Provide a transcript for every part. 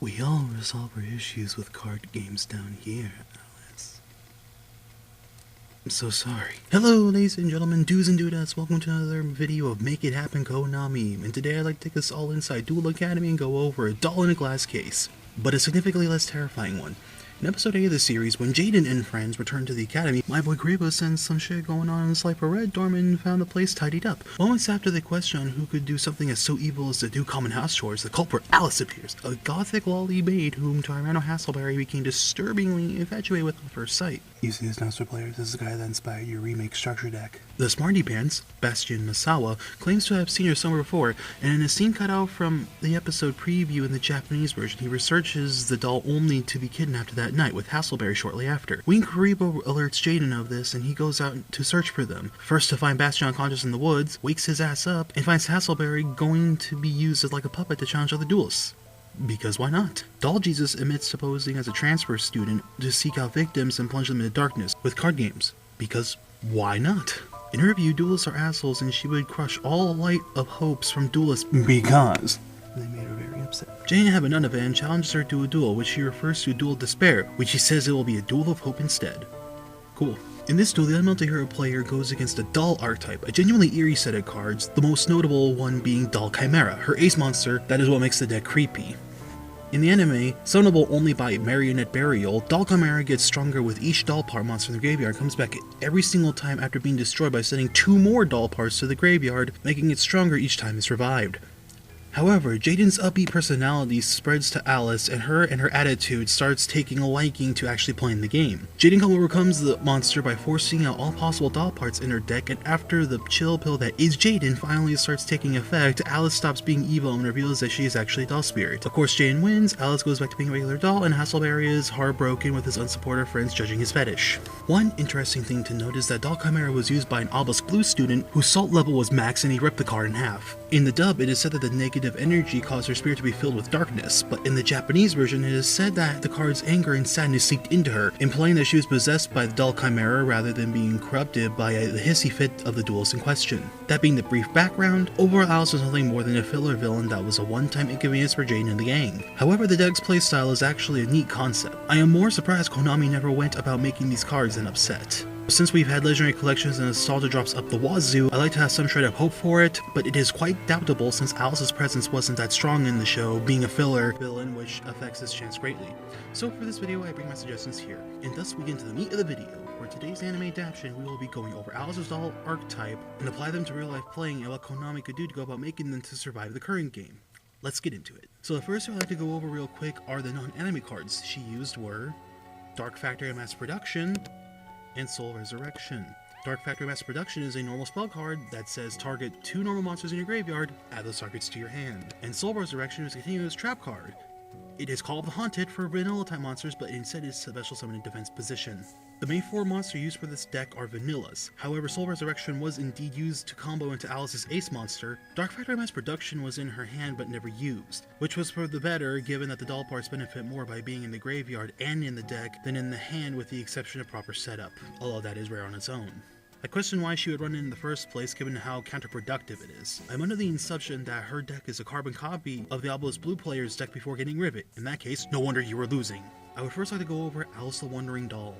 We all resolve our issues with card games down here, Alice. I'm so sorry. Hello, ladies and gentlemen, dudes and dudettes. Welcome to another video of Make It Happen Konami. And today I'd like to take us all inside Duel Academy and go over a doll in a glass case, but a significantly less terrifying one. In episode 8 of the series, when Jaden and friends return to the academy, my boy Greba sensed some shit going on in the Slifer Red dorm and found the place tidied up. Moments after they question on who could do something as so evil as to do common house chores, the culprit Alice appears, a gothic lolly maid whom Tyranno Hasselberry became disturbingly infatuated with on first sight. You see this Master Players, this is the guy that inspired your remake structure deck. The Smarty Pants, Bastian Masawa, claims to have seen her somewhere before, and in a scene cut out from the episode preview in the Japanese version, he researches the doll only to be kidnapped that night, with Hasselberry shortly after. Wink Karibo alerts Jaden of this, and he goes out to search for them. First to find Bastian unconscious in the woods, wakes his ass up, and finds Hasselberry going to be used as like a puppet to challenge other duelists. Because why not? Doll Jesus admits to posing as a transfer student to seek out victims and plunge them into darkness with card games. Because why not? In her view, duelists are assholes and she would crush all light of hopes from duelists because they made her very upset. Jane have none of it and challenges her to a duel, which she refers to Duel Despair, which she says it will be a duel of hope instead. Cool. In this duel, the unmelted hero player goes against a doll archetype, a genuinely eerie set of cards, the most notable one being Doll Chimera, her ace monster. That is what makes the deck creepy. In the anime, summonable only by Marionette Burial, Doll Chimera gets stronger with each doll part monster in the graveyard, comes back every single time after being destroyed by sending 2 more doll parts to the graveyard, making it stronger each time it's revived. However, Jaden's upbeat personality spreads to Alice, and her attitude starts taking a liking to actually playing the game. Jaden overcomes the monster by forcing out all possible doll parts in her deck, and after the chill pill that is Jaden finally starts taking effect, Alice stops being evil and reveals that she is actually a doll spirit. Of course, Jaden wins, Alice goes back to being a regular doll, and Hasselberry is heartbroken with his unsupportive friends judging his fetish. One interesting thing to note is that Doll Chimera was used by an Obelisk Blue student whose salt level was max and he ripped the card in half. In the dub, it is said that the negative energy caused her spirit to be filled with darkness, but in the Japanese version it is said that the card's anger and sadness seeped into her, implying that she was possessed by the Doll Chimera rather than being corrupted by the hissy fit of the duelist in question. That being the brief background, overall Alice was nothing more than a filler villain that was a one-time inconvenience for Jane and the gang. However, the deck's playstyle is actually a neat concept. I am more surprised Konami never went about making these cards than upset. Since we've had legendary collections and nostalgia drops up the wazoo, I like to have some shred of hope for it, but it is quite doubtable since Alice's presence wasn't that strong in the show, being a filler villain which affects this chance greatly. So for this video I bring my suggestions here, and thus we get into the meat of the video. For today's anime adaptation, we will be going over Alice's doll archetype and apply them to real life playing and what Konami could do to go about making them to survive the current game. Let's get into it. So the first I'd like to go over real quick are the non-anime cards she used were Dark Factory Mass Production, and Soul Resurrection. Dark Factory Mass Production is a normal spell card that says target 2 normal monsters in your graveyard, add those targets to your hand. And Soul Resurrection is a continuous trap card. It is called the Haunted for vanilla type monsters, but instead is special summon in defense position. The main 4 monsters used for this deck are vanillas. However, Soul Resurrection was indeed used to combo into Alice's ace monster. Dark Factory Mass Production was in her hand but never used, which was for the better given that the doll parts benefit more by being in the graveyard and in the deck than in the hand with the exception of proper setup, although that is rare on its own. I question why she would run it in the first place given how counterproductive it is. I'm under the assumption that her deck is a carbon copy of the Obelisk Blue player's deck before getting Rivet. In that case, no wonder you were losing. I would first like to go over Alice the Wandering Doll.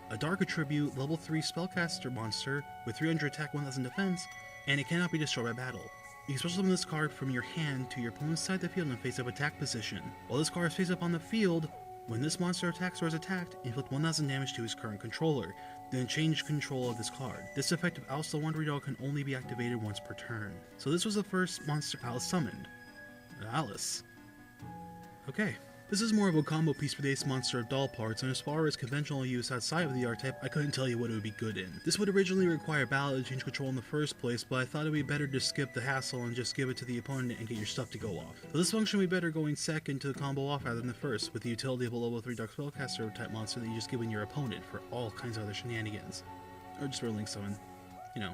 A dark attribute, level 3 spellcaster monster with 300 attack, 1000 defense, and it cannot be destroyed by battle. You can special summon this card from your hand to your opponent's side of the field in face-up attack position. While this card is face-up on the field, when this monster attacks or is attacked, inflict 1000 damage to his current controller, then change control of this card. This effect of Alice the Wandering Doll can only be activated once per turn. So this was the first monster Alice summoned. Alice. Okay. This is more of a combo piece for the ace monster of doll parts, and as far as conventional use outside of the archetype, I couldn't tell you what it would be good in. This would originally require battle to change control in the first place, but I thought it would be better to skip the hassle and just give it to the opponent and get your stuff to go off. So this function would be better going second to the combo off rather than the first, with the utility of a level 3 Dark Spellcaster type monster that you just give in your opponent for all kinds of other shenanigans. Or just for a link summon. You know.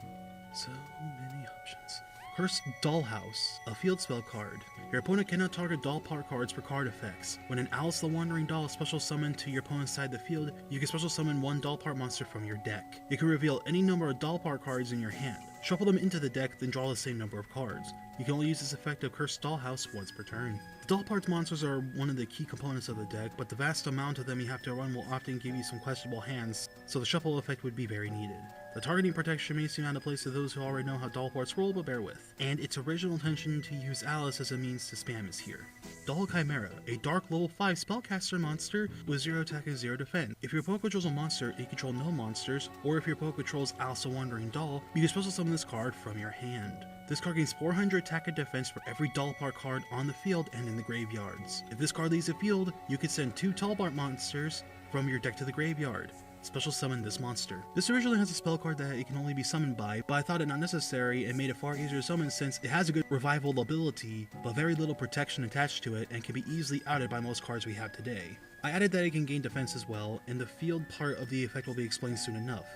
So many options. Cursed Dollhouse, a field spell card. Your opponent cannot target doll part cards for card effects. When an Alice the Wandering Doll is special summoned to your opponent's side of the field, you can special summon 1 doll part monster from your deck. You can reveal any number of doll part cards in your hand. Shuffle them into the deck, then draw the same number of cards. You can only use this effect of Cursed Dollhouse once per turn. The doll parts monsters are one of the key components of the deck, but the vast amount of them you have to run will often give you some questionable hands, so the shuffle effect would be very needed. The targeting protection may seem out of place to those who already know how doll parts roll, but bear with. And its original intention to use Alice as a means to spam is here. Doll Chimera, a dark level 5 spellcaster monster with 0 attack and 0 defense. If your opponent controls a monster, you control no monsters, or if your opponent controls Alice the Wandering Doll, you can special summon this card from your hand. This card gains 400 attack and defense for every doll part card on the field and in the graveyards. If this card leaves the field, you can send 2 doll part monsters from your deck to the graveyard. Special summon this monster. This originally has a spell card that it can only be summoned by, but I thought it not necessary and made it far easier to summon since it has a good revival ability, but very little protection attached to it and can be easily outed by most cards we have today. I added that it can gain defense as well, and the field part of the effect will be explained soon enough.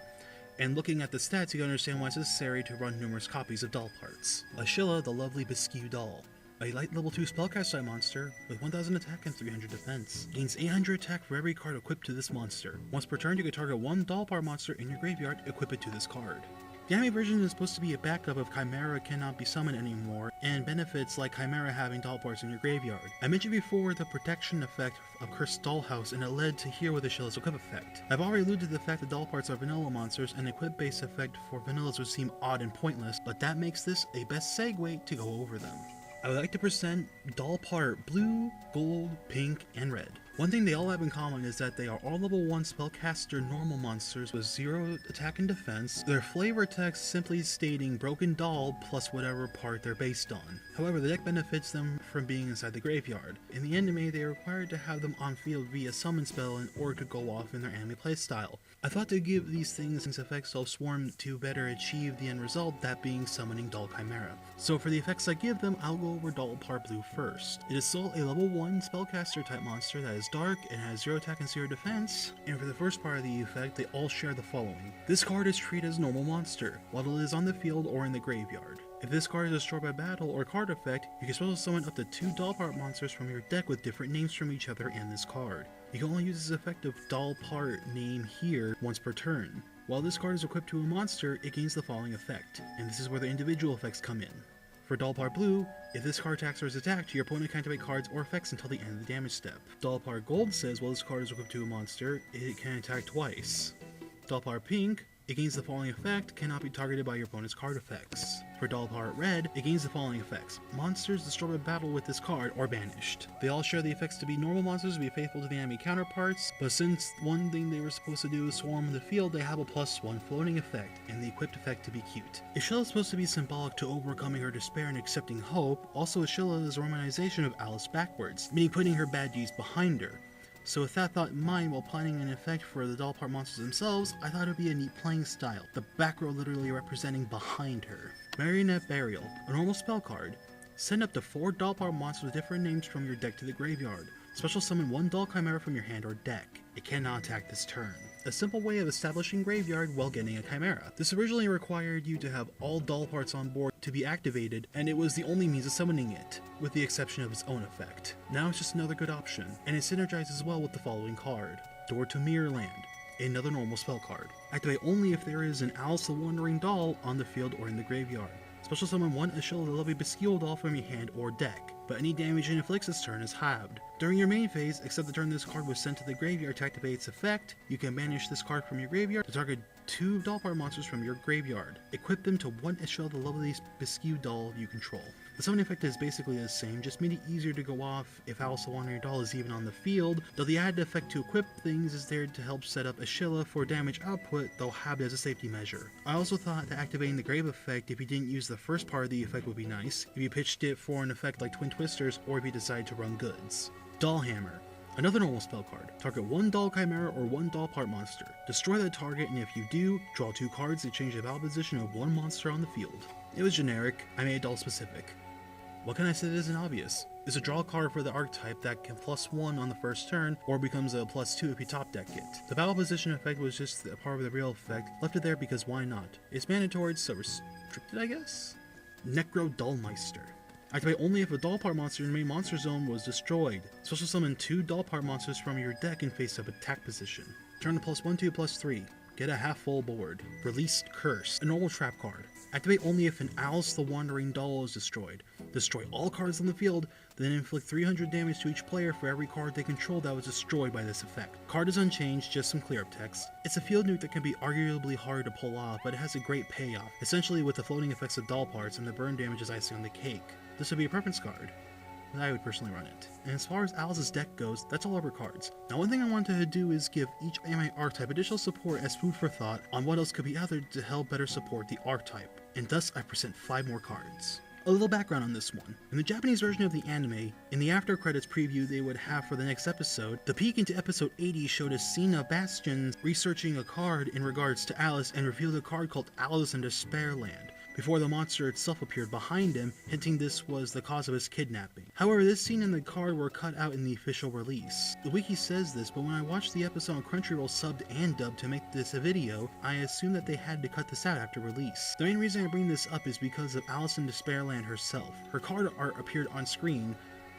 And looking at the stats, you can understand why it's necessary to run numerous copies of doll parts. Ashilla, the lovely Bisque doll. A light level 2 spellcaster monster with 1000 attack and 300 defense. Gains 800 attack for every card equipped to this monster. Once per turn, you can target one doll part monster in your graveyard, equip it to this card. The anime version is supposed to be a backup of Chimera cannot be summoned anymore, and benefits like Chimera having doll parts in your graveyard. I mentioned before the protection effect of Cursed Dollhouse, and it led to here with Ashilla's equip effect. I've already alluded to the fact that doll parts are vanilla monsters, and the equip based effect for vanillas would seem odd and pointless, but that makes this a best segue to go over them. I would like to present doll part blue, gold, pink, and red. One thing they all have in common is that they are all level 1 spellcaster normal monsters with 0 attack and defense, their flavor text simply stating broken doll plus whatever part they're based on. However, the deck benefits them from being inside the graveyard. In the anime, they are required to have them on field via summon spell in order to go off in their anime playstyle. I thought to give these things effects of Swarm to better achieve the end result, that being summoning Doll Chimera. So for the effects I give them, I'll go over doll part blue first. It is still a level 1 spellcaster type monster that is dark and has 0 attack and 0 defense, and for the first part of the effect, they all share the following. This card is treated as a normal monster, while it is on the field or in the graveyard. If this card is destroyed by battle or card effect, you can special summon up to 2 doll part monsters from your deck with different names from each other and this card. You can only use this effect of doll part name here once per turn. While this card is equipped to a monster, it gains the following effect, and this is where the individual effects come in. For doll part blue, if this card attacks or is attacked, your opponent can activate cards or effects until the end of the damage step. Doll part gold says while this card is equipped to a monster, it can attack twice. Doll part pink, it gains the following effect, cannot be targeted by your opponent's card effects. For doll part red, it gains the following effects. Monsters destroyed by battle with this card are banished. They all share the effects to be normal monsters, to be faithful to the anime counterparts, but since one thing they were supposed to do is swarm the field, they have a +1 floating effect, and the equipped effect to be cute. Ashilla is supposed to be symbolic to overcoming her despair and accepting hope. Also, Ashilla is a romanization of Alice backwards, meaning putting her bad deeds behind her. So with that thought in mind, while planning an effect for the doll part monsters themselves, I thought it would be a neat playing style, the back row literally representing behind her. Marionette Burial, a normal spell card. Send up to 4 doll part monsters with different names from your deck to the graveyard. Special summon 1 doll chimera from your hand or deck. It cannot attack this turn. A simple way of establishing graveyard while getting a chimera. This originally required you to have all doll parts on board to be activated, and it was the only means of summoning it, with the exception of its own effect. Now it's just another good option, and it synergizes well with the following card. Door to Mirrorland, another normal spell card. Activate only if there is an Alice the Wandering Doll on the field or in the graveyard. Special summon 1 Ashilla the lovely Bisque doll from your hand or deck, but any damage it inflicts this turn is halved. During your main phase, except the turn this card was sent to the graveyard to activate its effect, you can banish this card from your graveyard to target 2 doll part monsters from your graveyard. Equip them to 1 Ashilla the lovely Bisque doll you control. The summoning effect is basically the same, just made it easier to go off if Alice the Wandering Doll is even on the field, though the added effect to equip things is there to help set up Ashilla for damage output, though have it as a safety measure. I also thought that activating the grave effect if you didn't use the first part of the effect would be nice, if you pitched it for an effect like Twin Twisters, or if you decide to run goods. Doll Hammer. Another normal spell card. Target 1 doll chimera or 1 doll part monster. Destroy that target, and if you do, draw 2 cards to change the battle position of 1 monster on the field. It was generic, I made it doll specific. What can I say that isn't obvious? It's a draw card for the archetype that can +1 on the first turn, or becomes a +2 if you top deck it. The battle position effect was just a part of the real effect, left it there because why not? It's mandatory, so restricted I guess? Necro Dollmeister. Activate only if a doll part monster in the main monster zone was destroyed. Special summon 2 doll part monsters from your deck in face-up attack position. Turn to +1 to +3. Get a half full board. Released Curse, a normal trap card. Activate only if an Alice the Wandering Doll is destroyed. Destroy all cards on the field, then inflict 300 damage to each player for every card they control that was destroyed by this effect. Card is unchanged, just some clear up text. It's a field nuke that can be arguably hard to pull off, but it has a great payoff, essentially with the floating effects of doll parts and the burn damage as icing on the cake. This would be a preference card. I would personally run it. And as far as Alice's deck goes, that's all of her cards. Now one thing I wanted to do is give each anime archetype additional support as food for thought on what else could be added to help better support the archetype, and thus I present 5 more cards. A little background on this one. In the Japanese version of the anime, in the after credits preview they would have for the next episode, the peek into episode 80 showed a scene of Bastion researching a card in regards to Alice and revealed a card called Alice in Despairland, before the monster itself appeared behind him, hinting this was the cause of his kidnapping. However, this scene and the card were cut out in the official release. The wiki says this, but when I watched the episode on Crunchyroll subbed and dubbed to make this a video, I assumed that they had to cut this out after release. The main reason I bring this up is because of Alice in Despairland herself. Her card art appeared on screen,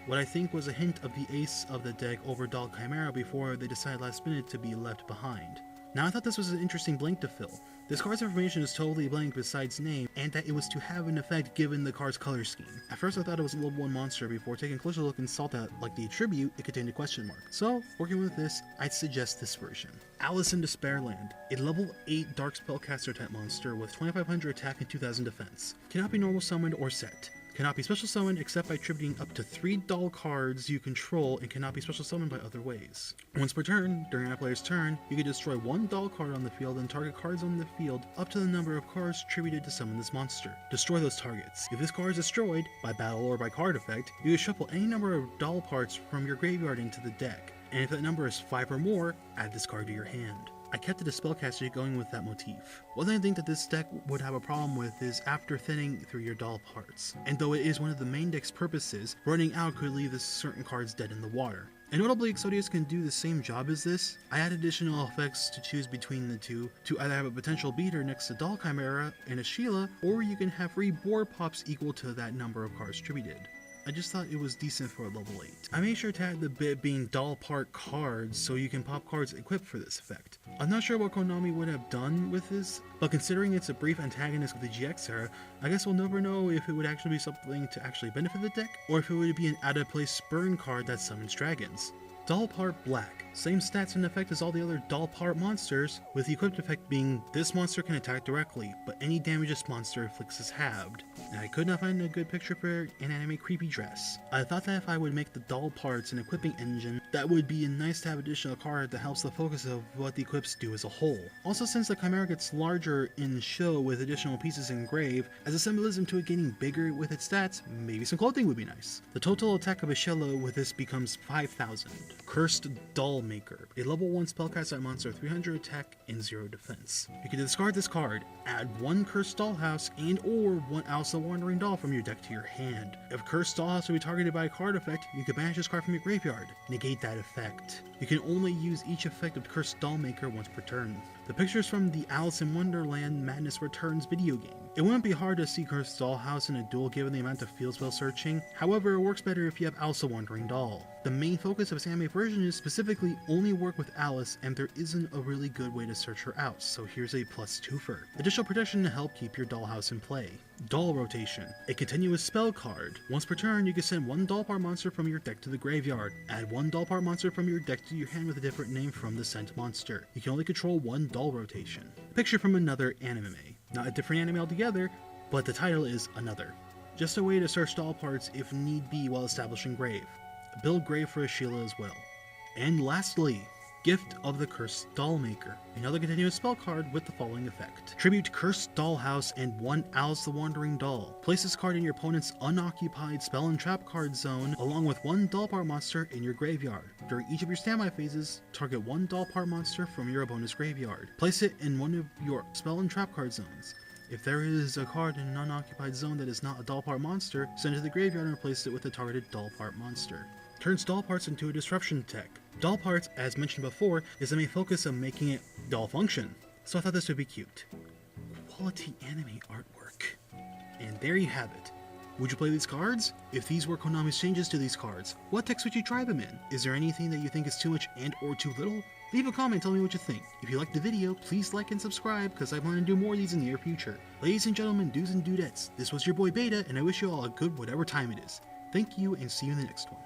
what I think was a hint of the ace of the deck over Doll Chimera before they decided last minute to be left behind. Now I thought this was an interesting blank to fill. This card's information is totally blank besides name, and that it was to have an effect given the card's color scheme. At first I thought it was a level 1 monster before taking a closer look and saw that, like the attribute, it contained a question mark. So, working with this, I'd suggest this version. Alice in Despairland, a level 8 dark spellcaster type monster with 2500 attack and 2000 defense. Cannot be normal summoned or set. Cannot be special summoned except by attributing up to 3 doll cards you control, and cannot be special summoned by other ways. Once per turn, during a player's turn, you can destroy 1 doll card on the field and target cards on the field up to the number of cards attributed to summon this monster. Destroy those targets. If this card is destroyed, by battle or by card effect, you can shuffle any number of doll parts from your graveyard into the deck, and if that number is 5 or more, add this card to your hand. I kept the spellcaster going with that motif. One thing I think that this deck would have a problem with is after thinning through your doll parts, and though it is one of the main deck's purposes, running out could leave certain cards dead in the water. And notably, Exodius can do the same job as this. I add additional effects to choose between the two, to either have a potential beater next to Doll Chimera and a Sheila, or you can have 3 board pops equal to that number of cards distributed. I just thought it was decent for a level 8. I made sure to add the bit being doll part cards so you can pop cards equipped for this effect. I'm not sure what Konami would have done with this, but considering it's a brief antagonist of the GX era, I guess we'll never know if it would actually be something to actually benefit the deck, or if it would be an out-of-place spurn card that summons dragons. Doll part black. Same stats and effect as all the other doll part monsters, with the equipped effect being this monster can attack directly, but any damage this monster inflicts is halved. And I could not find a good picture for an anime creepy dress. I thought that if I would make the doll parts an equipping engine, that would be nice to have additional card that helps the focus of what the equips do as a whole. Also, since the Chimera gets larger in show with additional pieces engraved, as a symbolism to it getting bigger with its stats, maybe some clothing would be nice. The total attack of a Shella with this becomes 5000. Cursed Doll Maker, a level 1 spellcaster monster, 300 attack and 0 defense. You can discard this card, add 1 Cursed Dollhouse and or 1 Alice the Wandering Doll from your deck to your hand. If Cursed Dollhouse will be targeted by a card effect, you can banish this card from your graveyard. Negate that effect. You can only use each effect of Cursed Doll Maker once per turn. The picture's from the Alice in Wonderland Madness Returns video game. It wouldn't be hard to see Cursed Dollhouse in a duel given the amount of field spell searching, however it works better if you have Alice the Wandering Doll. The main focus of its anime version is specifically only work with Alice, and there isn't a really good way to search her out, so here's a +2 additional protection to help keep your dollhouse in play. Doll Rotation, a continuous spell card. Once per turn, you can send 1 doll part monster from your deck to the graveyard. Add 1 doll part monster from your deck to your hand with a different name from the sent monster. You can only control 1 doll rotation. Picture from another anime. Not a different anime altogether, but the title is Another. Just a way to search doll parts if need be while establishing grave. Build grave for a Sheila as well. And lastly, Gift of the Cursed Doll Maker, another continuous spell card with the following effect. Tribute Cursed Dollhouse and 1 Alice the Wandering Doll. Place this card in your opponent's unoccupied spell and trap card zone, along with 1 doll part monster in your graveyard. During each of your standby phases, target 1 doll part monster from your opponent's graveyard. Place it in one of your spell and trap card zones. If there is a card in an unoccupied zone that is not a doll part monster, send it to the graveyard and replace it with a targeted doll part monster. Turns doll parts into a disruption tech. Doll parts, as mentioned before, is the main focus of making it doll function, so I thought this would be cute. Quality anime artwork. And there you have it. Would you play these cards? If these were Konami's changes to these cards, what decks would you try them in? Is there anything that you think is too much and or too little? Leave a comment, tell me what you think. If you liked the video, please like and subscribe, because I plan to do more of these in the near future. Ladies and gentlemen, dudes and dudettes, this was your boy Beta, and I wish you all a good whatever time it is. Thank you, and see you in the next one.